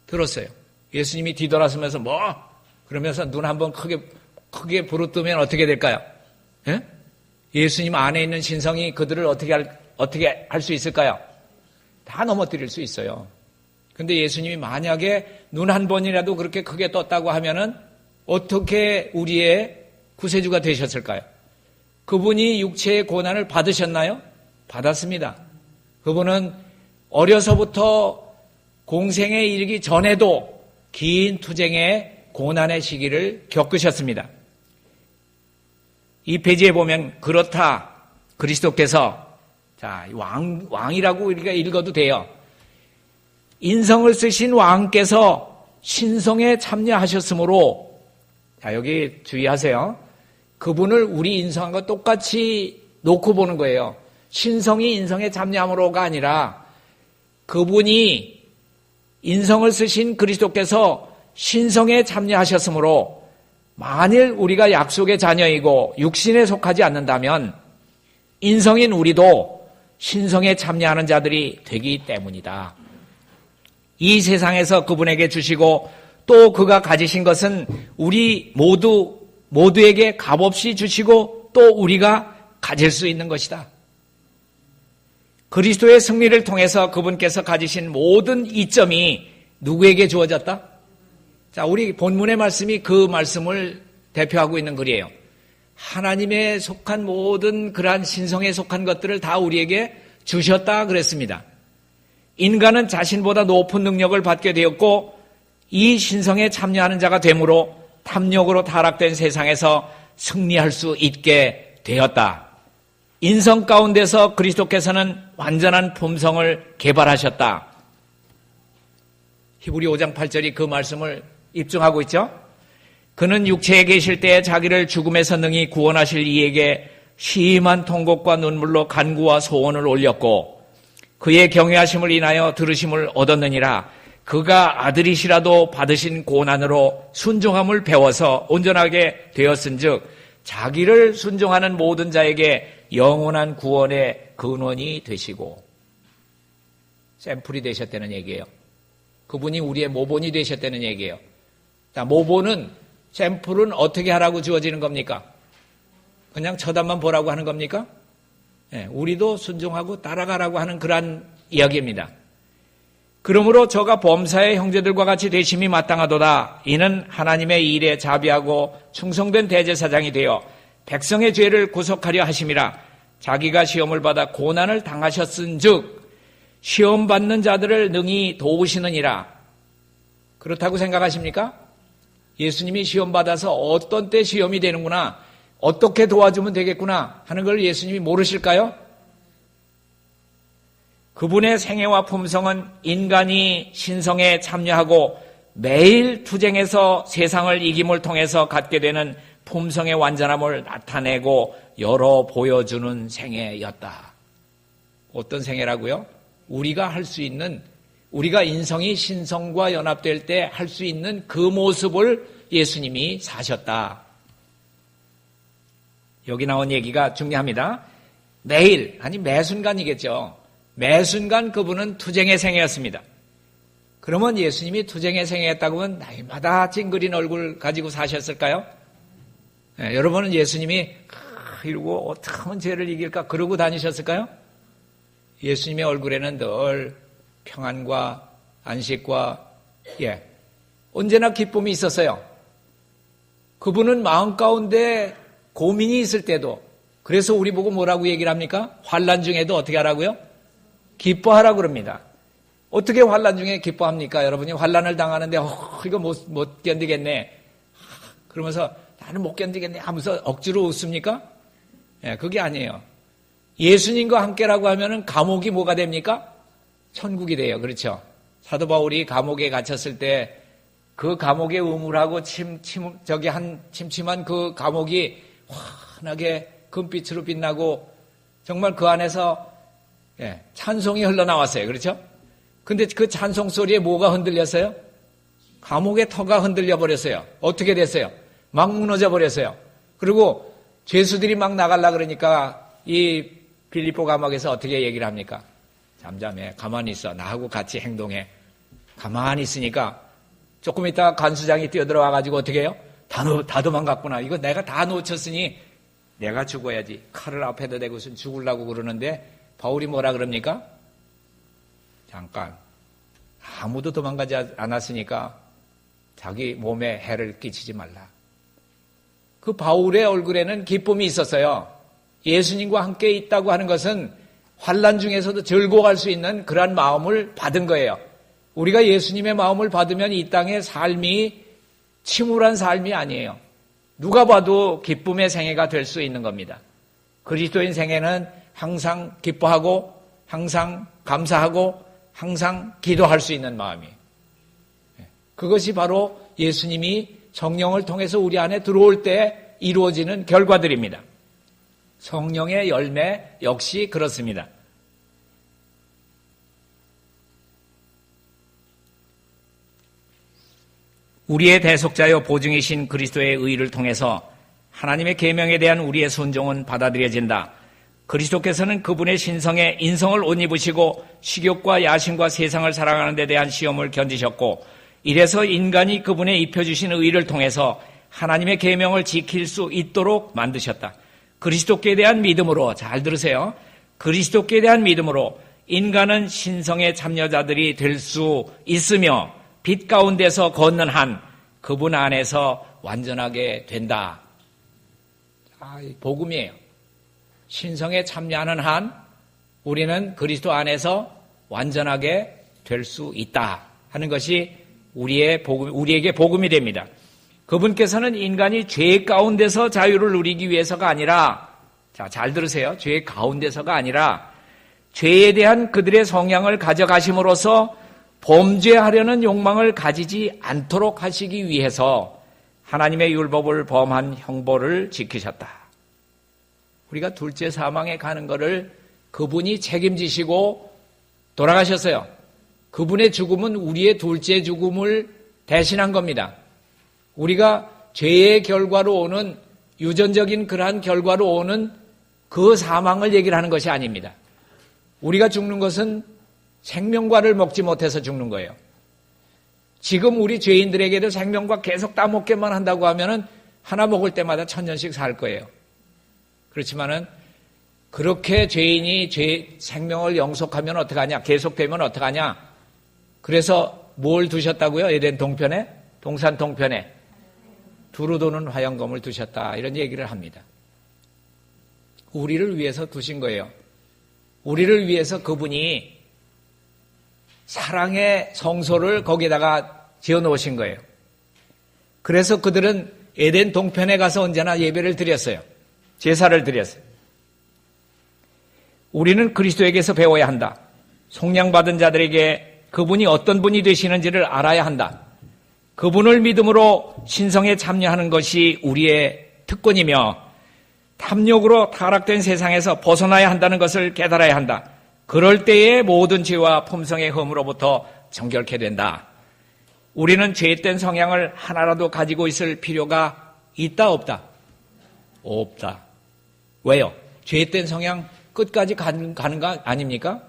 Speaker 1: 들었어요. 예수님이 뒤돌아서면서 뭐? 그러면서 눈 한번 크게 부르뜨면 어떻게 될까요? 예? 예수님 안에 있는 신성이 그들을 어떻게 할 수 있을까요? 다 넘어뜨릴 수 있어요. 근데 예수님이 만약에 눈 한 번이라도 그렇게 크게 떴다고 하면은 어떻게 우리의 구세주가 되셨을까요? 그분이 육체의 고난을 받으셨나요? 받았습니다. 그분은 어려서부터 공생에 이르기 전에도 긴 투쟁의 고난의 시기를 겪으셨습니다. 이 페이지에 보면 그렇다 그리스도께서 왕이라고 우리가 읽어도 돼요. 인성을 쓰신 왕께서 신성에 참여하셨으므로 여기 주의하세요. 그분을 우리 인성과 똑같이 놓고 보는 거예요. 신성이 인성에 참여함으로가 아니라 그분이 인성을 쓰신 그리스도께서 신성에 참여하셨으므로 만일 우리가 약속의 자녀이고 육신에 속하지 않는다면 인성인 우리도 신성에 참여하는 자들이 되기 때문이다. 이 세상에서 그분에게 주시고 또 그가 가지신 것은 우리 모두에게 값없이 주시고 또 우리가 가질 수 있는 것이다. 그리스도의 승리를 통해서 그분께서 가지신 모든 이점이 누구에게 주어졌다? 자, 우리 본문의 말씀이 그 말씀을 대표하고 있는 글이에요. 하나님에 속한 모든 그러한 신성에 속한 것들을 다 우리에게 주셨다 그랬습니다. 인간은 자신보다 높은 능력을 받게 되었고 이 신성에 참여하는 자가 되므로 탐욕으로 타락된 세상에서 승리할 수 있게 되었다. 인성 가운데서 그리스도께서는 완전한 품성을 개발하셨다. 히브리 5장 8절이 그 말씀을 입증하고 있죠. 그는 육체에 계실 때에 자기를 죽음에서 능히 구원하실 이에게 심한 통곡과 눈물로 간구와 소원을 올렸고 그의 경외하심을 인하여 들으심을 얻었느니라. 그가 아들이시라도 받으신 고난으로 순종함을 배워서 온전하게 되었은즉 자기를 순종하는 모든 자에게 영원한 구원의 근원이 되시고 샘플이 되셨다는 얘기예요. 그분이 우리의 모본이 되셨다는 얘기예요. 자, 모본은 샘플은 어떻게 하라고 주어지는 겁니까? 그냥 쳐다만 보라고 하는 겁니까? 네, 우리도 순종하고 따라가라고 하는 그러한 이야기입니다. 그러므로 저가 범사의 형제들과 같이 되심이 마땅하도다. 이는 하나님의 일에 자비하고 충성된 대제사장이 되어 백성의 죄를 구속하려 하심이라. 자기가 시험을 받아 고난을 당하셨은즉 시험 받는 자들을 능히 도우시느니라. 그렇다고 생각하십니까? 예수님이 시험 받아서 어떤 때 시험이 되는구나, 어떻게 도와주면 되겠구나 하는 걸 예수님이 모르실까요? 그분의 생애와 품성은 인간이 신성에 참여하고 매일 투쟁에서 세상을 이김을 통해서 갖게 되는 품성의 완전함을 나타내고 열어 보여주는 생애였다. 어떤 생애라고요? 우리가 할 수 있는, 우리가 인성이 신성과 연합될 때 할 수 있는 그 모습을 예수님이 사셨다. 여기 나온 얘기가 중요합니다. 매일, 아니 매순간이겠죠. 매순간 그분은 투쟁의 생애였습니다. 그러면 예수님이 투쟁의 생애였다고 하면 날마다 찡그린 얼굴 가지고 사셨을까요? 네, 여러분은 예수님이 이러고 어떻게 하면 죄를 이길까 그러고 다니셨을까요? 예수님의 얼굴에는 늘 평안과 안식과 언제나 기쁨이 있었어요. 그분은 마음 가운데 고민이 있을 때도, 그래서 우리 보고 뭐라고 얘기를 합니까? 환난 중에도 어떻게 하라고요? 기뻐하라고 그럽니다. 어떻게 환난 중에 기뻐합니까? 여러분이 환난을 당하는데 이거 못 견디겠네 그러면서 나는 못 견디겠네 하면서 억지로 웃습니까? 그게 아니에요. 예수님과 함께라고 하면은 감옥이 뭐가 됩니까? 천국이 돼요. 그렇죠? 사도 바울이 감옥에 갇혔을 때 그 감옥의 우물하고 침침한 그 감옥이 환하게 금빛으로 빛나고 정말 그 안에서 찬송이 흘러나왔어요. 그렇죠? 근데 그 찬송 소리에 뭐가 흔들렸어요? 감옥의 터가 흔들려 버렸어요. 어떻게 됐어요? 막 무너져 버렸어요. 그리고 죄수들이 막 나가려고 그러니까 이 빌립보 감옥에서 어떻게 얘기를 합니까? 잠잠해. 가만히 있어. 나하고 같이 행동해. 가만히 있으니까 조금 있다가 간수장이 뛰어들어와 가지고 어떻게 해요? 다 도망갔구나. 이거 내가 다 놓쳤으니 내가 죽어야지. 칼을 앞에다 대고선 죽으려고 그러는데 바울이 뭐라 그럽니까? 잠깐. 아무도 도망가지 않았으니까 자기 몸에 해를 끼치지 말라. 그 바울의 얼굴에는 기쁨이 있었어요. 예수님과 함께 있다고 하는 것은 환난 중에서도 즐거워할 수 있는 그러한 마음을 받은 거예요. 우리가 예수님의 마음을 받으면 이 땅의 삶이 침울한 삶이 아니에요. 누가 봐도 기쁨의 생애가 될 수 있는 겁니다. 그리스도인 생애는 항상 기뻐하고 항상 감사하고 항상 기도할 수 있는 마음이에요. 그것이 바로 예수님이 성령을 통해서 우리 안에 들어올 때 이루어지는 결과들입니다. 성령의 열매 역시 그렇습니다. 우리의 대속자여 보증이신 그리스도의 의를 통해서 하나님의 계명에 대한 우리의 순종은 받아들여진다. 그리스도께서는 그분의 신성에 인성을 옷 입으시고 식욕과 야심과 세상을 사랑하는 데 대한 시험을 견디셨고, 이래서 인간이 그분의 입혀주신 의를 통해서 하나님의 계명을 지킬 수 있도록 만드셨다. 그리스도께 대한 믿음으로, 잘 들으세요. 그리스도께 대한 믿음으로 인간은 신성의 참여자들이 될 수 있으며 빛 가운데서 걷는 한 그분 안에서 완전하게 된다. 복음이에요. 신성에 참여하는 한 우리는 그리스도 안에서 완전하게 될 수 있다 하는 것이 우리에게 복음이 됩니다. 그분께서는 인간이 죄 가운데서 자유를 누리기 위해서가 아니라, 자, 잘 들으세요. 죄 가운데서가 아니라 죄에 대한 그들의 성향을 가져가심으로써 범죄하려는 욕망을 가지지 않도록 하시기 위해서 하나님의 율법을 범한 형벌을 지키셨다. 우리가 둘째 사망에 가는 것을 그분이 책임지시고 돌아가셨어요. 그분의 죽음은 우리의 둘째 죽음을 대신한 겁니다. 우리가 죄의 결과로 오는, 유전적인 그러한 결과로 오는 그 사망을 얘기를 하는 것이 아닙니다. 우리가 죽는 것은 생명과를 먹지 못해서 죽는 거예요. 지금 우리 죄인들에게도 생명과 계속 따먹게만 한다고 하면은 하나 먹을 때마다 1000년씩 살 거예요. 그렇지만은 그렇게 죄인이 생명을 영속하면 어떡하냐? 계속되면 어떡하냐? 그래서 뭘 두셨다고요? 에덴 동편에? 동산 동편에 두루 도는 화영검을 두셨다. 이런 얘기를 합니다. 우리를 위해서 두신 거예요. 우리를 위해서 그분이 사랑의 성소를 거기다가 지어놓으신 거예요. 그래서 그들은 에덴 동편에 가서 언제나 예배를 드렸어요. 제사를 드렸어요. 우리는 그리스도에게서 배워야 한다. 속량받은 자들에게 그분이 어떤 분이 되시는지를 알아야 한다. 그분을 믿음으로 신성에 참여하는 것이 우리의 특권이며 탐욕으로 타락된 세상에서 벗어나야 한다는 것을 깨달아야 한다. 그럴 때에 모든 죄와 품성의 흠으로부터 정결케 된다. 우리는 죄된 성향을 하나라도 가지고 있을 필요가 있다, 없다? 없다. 왜요? 죄된 성향 끝까지 가는 거 아닙니까?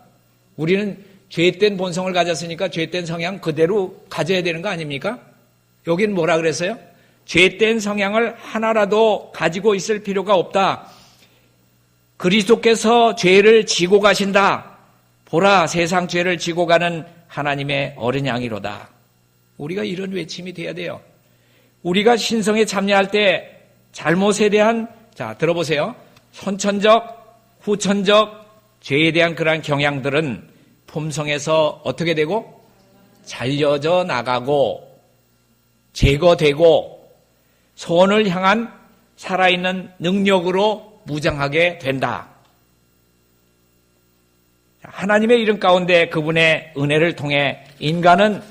Speaker 1: 우리는 죄된 본성을 가졌으니까 죄된 성향 그대로 가져야 되는 거 아닙니까? 여긴 뭐라 그랬어요? 죄된 성향을 하나라도 가지고 있을 필요가 없다. 그리스도께서 죄를 지고 가신다. 보라, 세상 죄를 지고 가는 하나님의 어린 양이로다. 우리가 이런 외침이 돼야 돼요. 우리가 신성에 참여할 때 잘못에 대한, 자, 들어보세요. 선천적, 후천적 죄에 대한 그러한 경향들은 품성에서 어떻게 되고? 잘려져 나가고 제거되고 소원을 향한 살아있는 능력으로 무장하게 된다. 하나님의 이름 가운데 그분의 은혜를 통해 인간은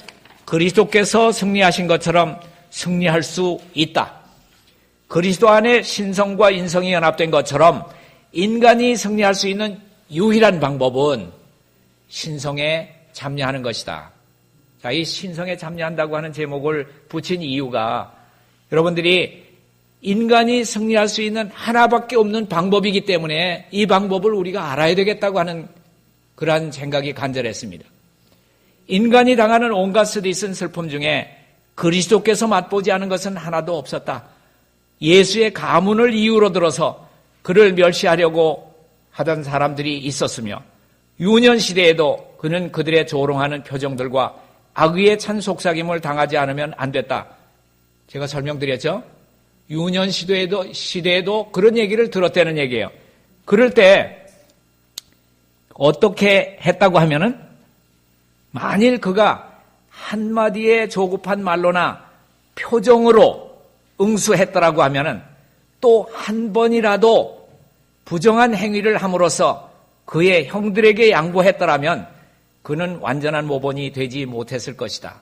Speaker 1: 그리스도께서 승리하신 것처럼 승리할 수 있다. 그리스도 안에 신성과 인성이 연합된 것처럼 인간이 승리할 수 있는 유일한 방법은 신성에 참여하는 것이다. 자, 이 신성에 참여한다고 하는 제목을 붙인 이유가 여러분들이 인간이 승리할 수 있는 하나밖에 없는 방법이기 때문에 이 방법을 우리가 알아야 되겠다고 하는 그러한 생각이 간절했습니다. 인간이 당하는 온갖 쓰디쓴 슬픔 중에 그리스도께서 맛보지 않은 것은 하나도 없었다. 예수의 가문을 이유로 들어서 그를 멸시하려고 하던 사람들이 있었으며 유년 시대에도 그는 그들의 조롱하는 표정들과 악의의 찬 속삭임을 당하지 않으면 안 됐다. 제가 설명드렸죠? 유년 시대에도 그런 얘기를 들었다는 얘기예요. 그럴 때 어떻게 했다고 하면은 만일 그가 한마디의 조급한 말로나 표정으로 응수했더라고 하면은 또 한 번이라도 부정한 행위를 함으로써 그의 형들에게 양보했더라면 그는 완전한 모본이 되지 못했을 것이다.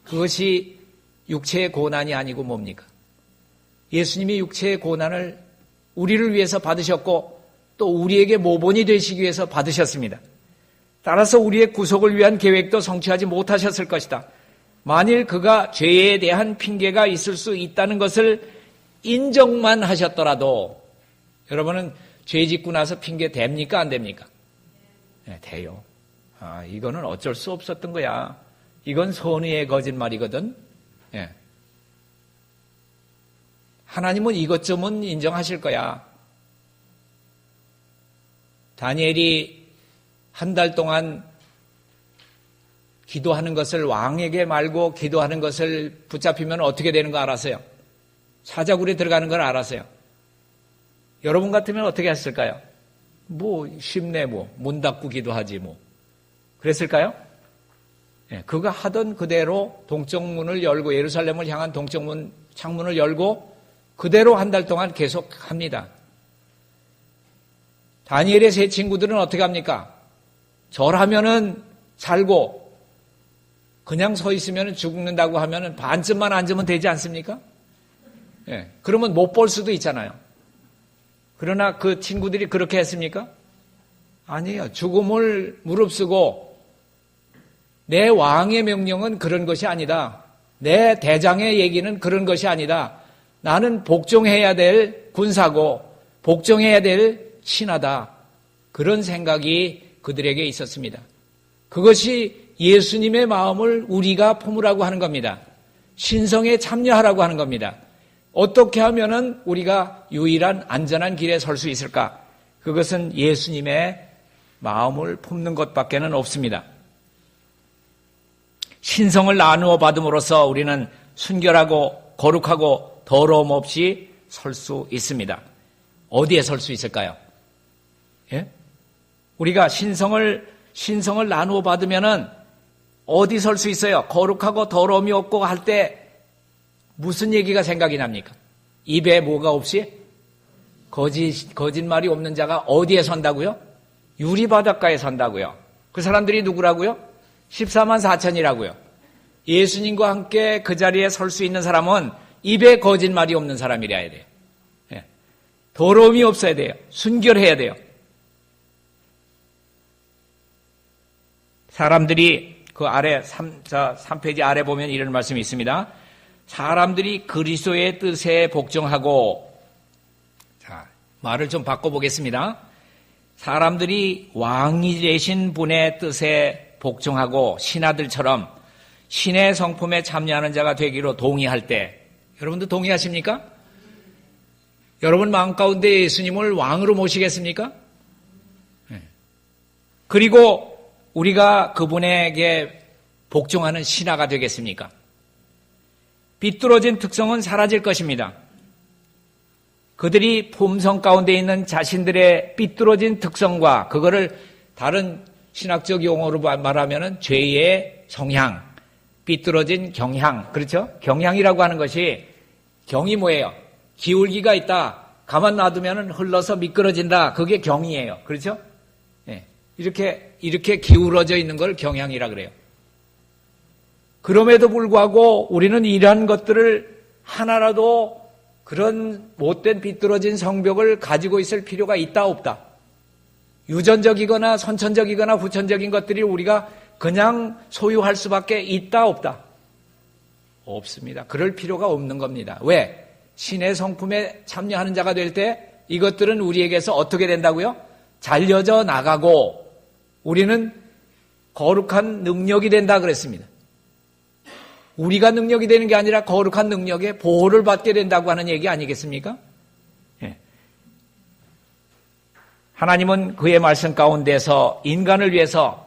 Speaker 1: 그것이 육체의 고난이 아니고 뭡니까? 예수님이 육체의 고난을 우리를 위해서 받으셨고 또 우리에게 모본이 되시기 위해서 받으셨습니다. 따라서 우리의 구속을 위한 계획도 성취하지 못하셨을 것이다. 만일 그가 죄에 대한 핑계가 있을 수 있다는 것을 인정만 하셨더라도 여러분은 죄 짓고 나서 핑계 됩니까? 안 됩니까? 네, 돼요. 이거는 어쩔 수 없었던 거야. 이건 선의의 거짓말이거든. 네. 하나님은 이것쯤은 인정하실 거야. 다니엘이 한 달 동안 기도하는 것을 왕에게 말고 기도하는 것을 붙잡히면 어떻게 되는 거 알았어요? 사자굴에 들어가는 걸 알았어요. 여러분 같으면 어떻게 했을까요? 쉽네 문 닫고 기도하지 그랬을까요? 네, 그가 하던 그대로 동쪽문을 열고 예루살렘을 향한 동쪽문 창문을 열고 그대로 한 달 동안 계속 합니다. 다니엘의 세 친구들은 어떻게 합니까? 절하면은 살고 그냥 서 있으면 죽는다고 하면은 반쯤만 앉으면 되지 않습니까? 예, 그러면 못 볼 수도 있잖아요. 그러나 그 친구들이 그렇게 했습니까? 아니에요. 죽음을 무릅쓰고 내 왕의 명령은 그런 것이 아니다. 내 대장의 얘기는 그런 것이 아니다. 나는 복종해야 될 군사고 복종해야 될 신하다. 그런 생각이 그들에게 있었습니다. 그것이 예수님의 마음을 우리가 품으라고 하는 겁니다. 신성에 참여하라고 하는 겁니다. 어떻게 하면은 우리가 유일한 안전한 길에 설 수 있을까? 그것은 예수님의 마음을 품는 것밖에는 없습니다. 신성을 나누어 받음으로써 우리는 순결하고 거룩하고 더러움 없이 설 수 있습니다. 어디에 설 수 있을까요? 예? 우리가 신성을 나누어 받으면은 어디 설 수 있어요? 거룩하고 더러움이 없고 할 때 무슨 얘기가 생각이 납니까? 입에 뭐가 없이? 거짓말이 없는 자가 어디에 선다고요? 유리바닷가에 선다고요. 그 사람들이 누구라고요? 14만 4천이라고요. 예수님과 함께 그 자리에 설 수 있는 사람은 입에 거짓말이 없는 사람이라야 돼요. 예. 더러움이 없어야 돼요. 순결해야 돼요. 사람들이 그 아래 3페이지 아래 보면 이런 말씀이 있습니다. 사람들이 그리스도의 뜻에 복종하고, 자, 말을 좀 바꿔보겠습니다. 사람들이 왕이 되신 분의 뜻에 복종하고 신하들처럼 신의 성품에 참여하는 자가 되기로 동의할 때, 여러분도 동의하십니까? 여러분 마음 가운데 예수님을 왕으로 모시겠습니까? 그리고 우리가 그분에게 복종하는 신하가 되겠습니까? 삐뚤어진 특성은 사라질 것입니다. 그들이 품성 가운데 있는 자신들의 삐뚤어진 특성과 그거를 다른 신학적 용어로 말하면 죄의 성향, 삐뚤어진 경향, 그렇죠? 경향이라고 하는 것이 경이 뭐예요? 기울기가 있다. 가만 놔두면 흘러서 미끄러진다. 그게 경이에요. 그렇죠? 네. 이렇게 기울어져 있는 걸 경향이라 그래요. 그럼에도 불구하고 우리는 이러한 것들을 하나라도 그런 못된 비뚤어진 성벽을 가지고 있을 필요가 있다 없다. 유전적이거나 선천적이거나 후천적인 것들이 우리가 그냥 소유할 수밖에 있다 없다. 없습니다. 그럴 필요가 없는 겁니다. 왜? 신의 성품에 참여하는 자가 될 때 이것들은 우리에게서 어떻게 된다고요? 잘려져 나가고 우리는 거룩한 능력이 된다 그랬습니다. 우리가 능력이 되는 게 아니라 거룩한 능력에 보호를 받게 된다고 하는 얘기 아니겠습니까? 예. 하나님은 그의 말씀 가운데서 인간을 위해서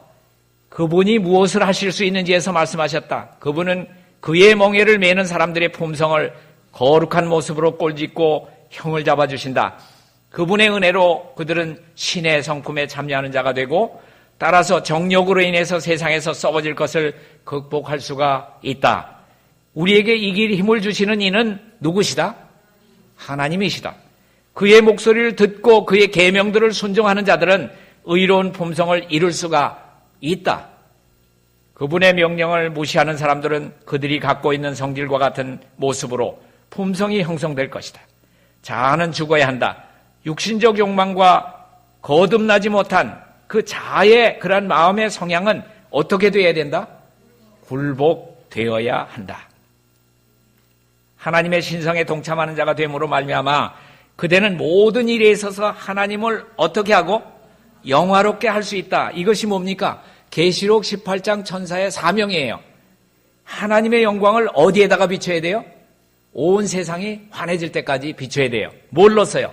Speaker 1: 그분이 무엇을 하실 수 있는지에서 말씀하셨다. 그분은 그의 멍에를 매는 사람들의 품성을 거룩한 모습으로 꼴짓고 형을 잡아주신다. 그분의 은혜로 그들은 신의 성품에 참여하는 자가 되고 따라서 정욕으로 인해서 세상에서 썩어질 것을 극복할 수가 있다. 우리에게 이길 힘을 주시는 이는 누구시다? 하나님이시다. 그의 목소리를 듣고 그의 계명들을 순종하는 자들은 의로운 품성을 이룰 수가 있다. 그분의 명령을 무시하는 사람들은 그들이 갖고 있는 성질과 같은 모습으로 품성이 형성될 것이다. 자아는 죽어야 한다. 육신적 욕망과 거듭나지 못한 그 자아의 그러한 마음의 성향은 어떻게 되어야 된다? 굴복, 되어야 한다. 하나님의 신성에 동참하는 자가 됨으로 말미암아 그대는 모든 일에 있어서 하나님을 어떻게 하고 영화롭게 할 수 있다. 이것이 뭡니까? 계시록 18장 천사의 사명이에요. 하나님의 영광을 어디에다가 비춰야 돼요? 온 세상이 환해질 때까지 비춰야 돼요. 뭘로서요?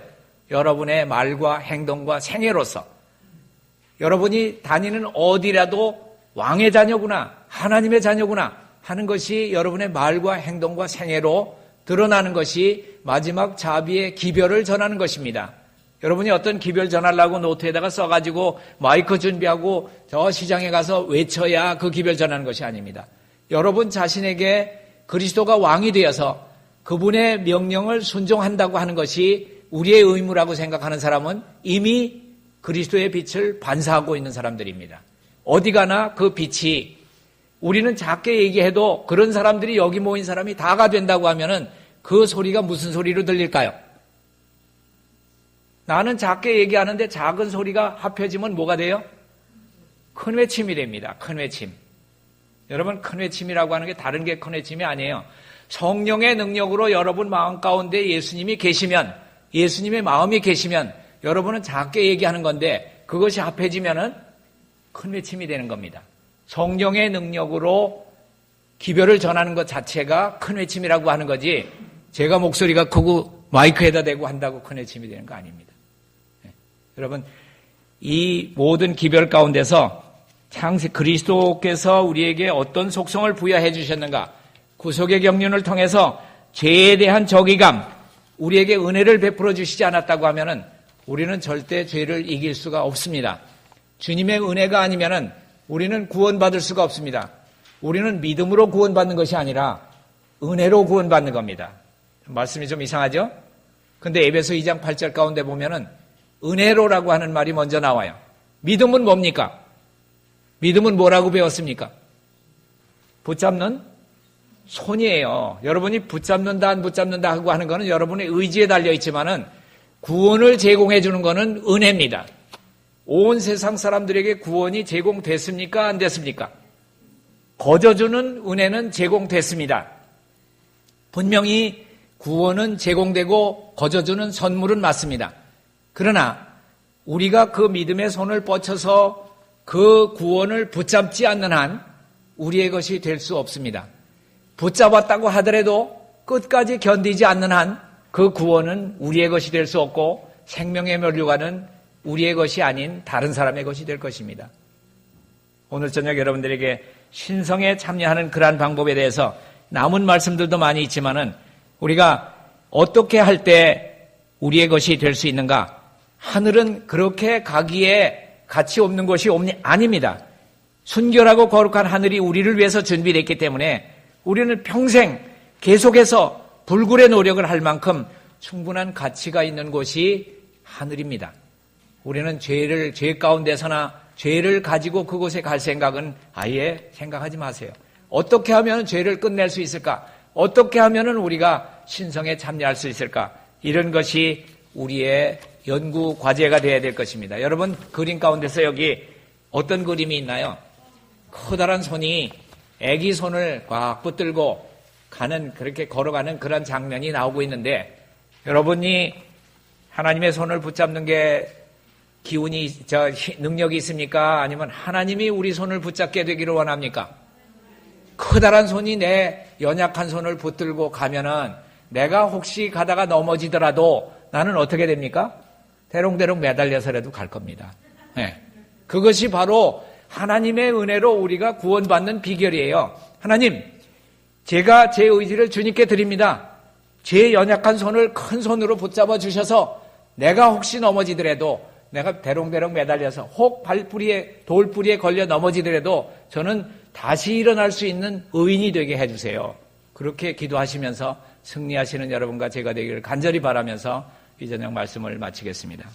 Speaker 1: 여러분의 말과 행동과 생애로서. 여러분이 다니는 어디라도 왕의 자녀구나, 하나님의 자녀구나 하는 것이 여러분의 말과 행동과 생애로 드러나는 것이 마지막 자비의 기별을 전하는 것입니다. 여러분이 어떤 기별 전하려고 노트에다가 써가지고 마이크 준비하고 저 시장에 가서 외쳐야 그 기별 전하는 것이 아닙니다. 여러분 자신에게 그리스도가 왕이 되어서 그분의 명령을 순종한다고 하는 것이 우리의 의무라고 생각하는 사람은 이미 그리스도의 빛을 반사하고 있는 사람들입니다. 어디 가나 그 빛이 우리는 작게 얘기해도 그런 사람들이 여기 모인 사람이 다가 된다고 하면은 그 소리가 무슨 소리로 들릴까요? 나는 작게 얘기하는데 작은 소리가 합해지면 뭐가 돼요? 큰 외침이 됩니다. 큰 외침. 여러분, 큰 외침이라고 하는 게 다른 게 큰 외침이 아니에요. 성령의 능력으로 여러분 마음 가운데 예수님이 계시면, 예수님의 마음이 계시면 여러분은 작게 얘기하는 건데 그것이 합해지면은 큰 외침이 되는 겁니다. 성령의 능력으로 기별을 전하는 것 자체가 큰 외침이라고 하는 거지, 제가 목소리가 크고 마이크에다 대고 한다고 큰 외침이 되는 거 아닙니다. 네. 여러분, 이 모든 기별 가운데서 창세 그리스도께서 우리에게 어떤 속성을 부여해 주셨는가? 구속의 경륜을 통해서 죄에 대한 정의감, 우리에게 은혜를 베풀어 주시지 않았다고 하면은 우리는 절대 죄를 이길 수가 없습니다. 주님의 은혜가 아니면은 우리는 구원받을 수가 없습니다. 우리는 믿음으로 구원받는 것이 아니라 은혜로 구원받는 겁니다. 말씀이 좀 이상하죠? 근데 에베소 2장 8절 가운데 보면은 은혜로라고 하는 말이 먼저 나와요. 믿음은 뭡니까? 믿음은 뭐라고 배웠습니까? 붙잡는 손이에요. 여러분이 붙잡는다 안 붙잡는다 하고 하는 거는 여러분의 의지에 달려 있지만은 구원을 제공해 주는 거는 은혜입니다. 온 세상 사람들에게 구원이 제공됐습니까? 안 됐습니까? 거저주는 은혜는 제공됐습니다. 분명히 구원은 제공되고 거저주는 선물은 맞습니다. 그러나 우리가 그 믿음의 손을 뻗쳐서 그 구원을 붙잡지 않는 한 우리의 것이 될 수 없습니다. 붙잡았다고 하더라도 끝까지 견디지 않는 한 그 구원은 우리의 것이 될 수 없고 생명의 면류관은 우리의 것이 아닌 다른 사람의 것이 될 것입니다. 오늘 저녁 여러분들에게 신성에 참여하는 그러한 방법에 대해서 남은 말씀들도 많이 있지만은 우리가 어떻게 할 때 우리의 것이 될 수 있는가? 하늘은 그렇게 가기에 가치 없는 것이 아닙니다. 순결하고 거룩한 하늘이 우리를 위해서 준비됐기 때문에 우리는 평생 계속해서 불굴의 노력을 할 만큼 충분한 가치가 있는 곳이 하늘입니다. 우리는 죄 가운데서나 죄를 가지고 그곳에 갈 생각은 아예 생각하지 마세요. 어떻게 하면 죄를 끝낼 수 있을까? 어떻게 하면 우리가 신성에 참여할 수 있을까? 이런 것이 우리의 연구 과제가 되어야 될 것입니다. 여러분, 그림 가운데서 여기 어떤 그림이 있나요? 커다란 손이 애기 손을 꽉 붙들고 그렇게 걸어가는 그런 장면이 나오고 있는데, 여러분이 하나님의 손을 붙잡는 게 능력이 있습니까? 아니면 하나님이 우리 손을 붙잡게 되기를 원합니까? 커다란 손이 내 연약한 손을 붙들고 가면은 내가 혹시 가다가 넘어지더라도 나는 어떻게 됩니까? 대롱대롱 매달려서라도 갈 겁니다. 네. 그것이 바로 하나님의 은혜로 우리가 구원받는 비결이에요. 하나님, 제가 제 의지를 주님께 드립니다. 제 연약한 손을 큰 손으로 붙잡아 주셔서 내가 혹시 넘어지더라도, 내가 대롱대롱 매달려서 혹 돌뿌리에 걸려 넘어지더라도 저는 다시 일어날 수 있는 의인이 되게 해주세요. 그렇게 기도하시면서 승리하시는 여러분과 제가 되기를 간절히 바라면서 이 저녁 말씀을 마치겠습니다.